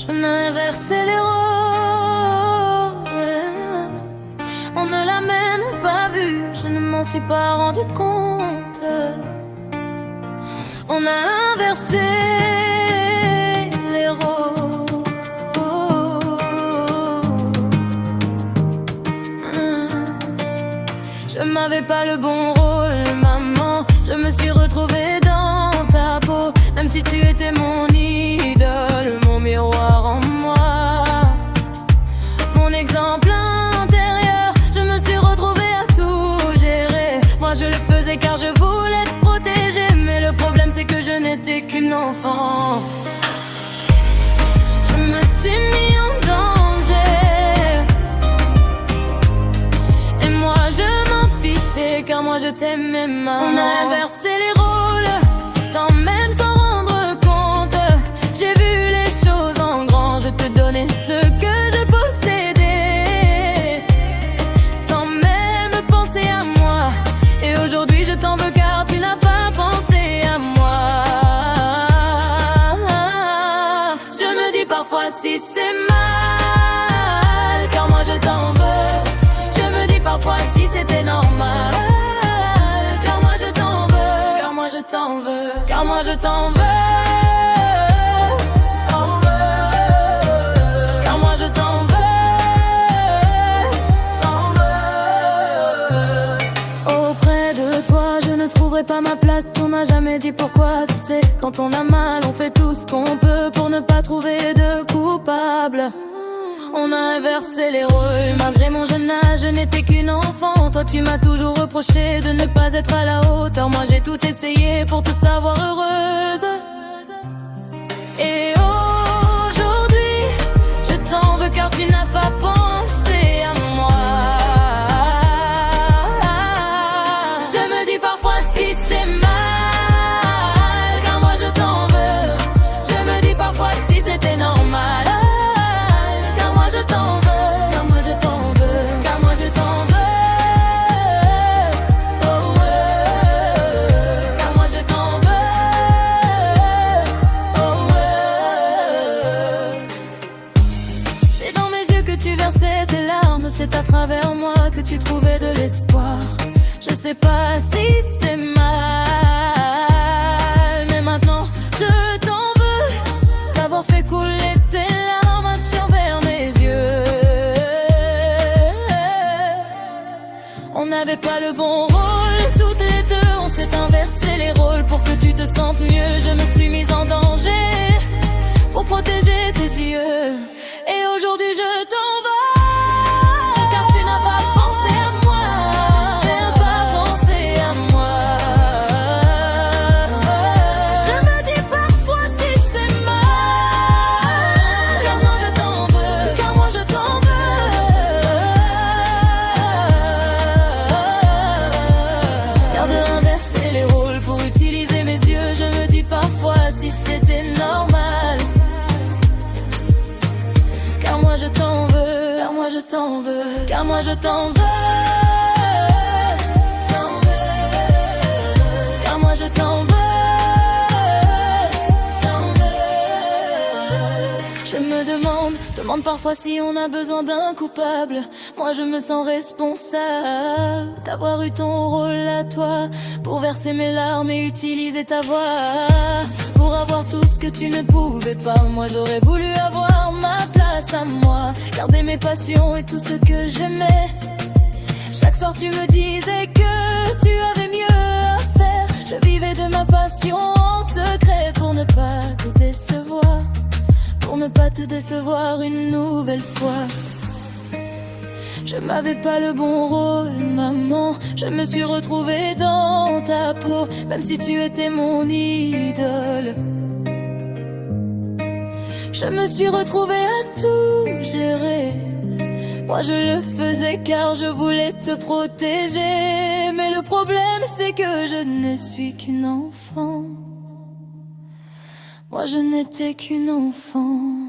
Je m'inversais les rôles. On ne l'a même pas vu, je ne m'en suis pas rendu compte. On a inversé les rôles. Je m'avais pas le bon rôle, maman. Je me suis retrouvée dans ta peau. Même si tu étais mon idole, mon miroir en moi, mon exemple intérieur. Je me suis retrouvée à tout gérer. Moi je le faisais car je voulais te protéger. Mais le problème c'est que je n'étais qu'une enfant. Je me suis mis en danger. Et moi je m'en fichais car moi je t'aimais, maman. On a inversé les rôles sans même s'en rendre compte. J'ai vu les choses en grand. Je te donnais ce que je possédais sans même penser à moi. Et aujourd'hui je t'en veux car tu n'as pas pensé à moi. Je me dis parfois si c'est mal, car moi je t'en veux. Je me dis parfois si c'était normal, car moi je t'en veux. Car moi je t'en veux. Car moi je t'en veux. Car moi je t'en veux. Auprès de toi je ne trouverai pas ma place. On n'a jamais dit pourquoi, tu sais. Quand on a mal on fait tout ce qu'on peut pour ne pas trouver de coupable. On a inversé les rôles. Malgré mon jeune âge, je n'étais qu'une enfant. Toi tu m'as toujours reproché de ne pas être à la hauteur. Moi j'ai tout essayé pour te savoir heureuse. Et aujourd'hui, je t'en veux car tu n'as pas pensé à moi. Je me dis parfois si c'est mal, car moi je t'en veux. Je me dis parfois si c'était normal, car moi je t'en veux. Car moi je t'en veux. Car moi je t'en veux. Oh ouais. Car moi je t'en veux. Oh ouais. C'est dans mes yeux que tu versais tes larmes. C'est à travers moi que tu trouvais de l'espoir. Je sais pas si c'est mal, mais maintenant je t'en veux d'avoir fait couler tes larmes à travers mes yeux. On n'avait pas le bon rôle, toutes les deux. On s'est inversé les rôles pour que tu te sentes mieux. Je me suis mise en danger pour protéger tes yeux. Et aujourd'hui je t'en veux. Car tu n'as pas pensé à moi. C'est pas pensé à moi. Je me dis parfois si c'est mal, car moi je t'en veux. Car moi je t'en veux. Car de inverser les rôles pour utiliser mes yeux. Je me dis parfois si c'était normal. Car moi je t'en veux. Car moi je t'en veux. Car moi je t'en veux. Car moi je t'en veux. Je me demande parfois si on a besoin d'un coupable. Moi je me sens responsable d'avoir eu ton rôle à toi, pour verser mes larmes et utiliser ta voix, pour avoir tout ce que tu ne pouvais pas. Moi j'aurais voulu avoir ma place à moi, garder mes passions et tout ce que j'aimais. Chaque soir tu me disais que tu avais mieux à faire. Je vivais de ma passion en secret pour ne pas tout décevoir, pour ne pas te décevoir une nouvelle fois. Je m'avais pas le bon rôle, maman. Je me suis retrouvée dans ta peau, même si tu étais mon idole. Je me suis retrouvée à tout gérer. Moi je le faisais car je voulais te protéger. Mais le problème c'est que je ne suis qu'une enfant. Moi je n'étais qu'une enfant.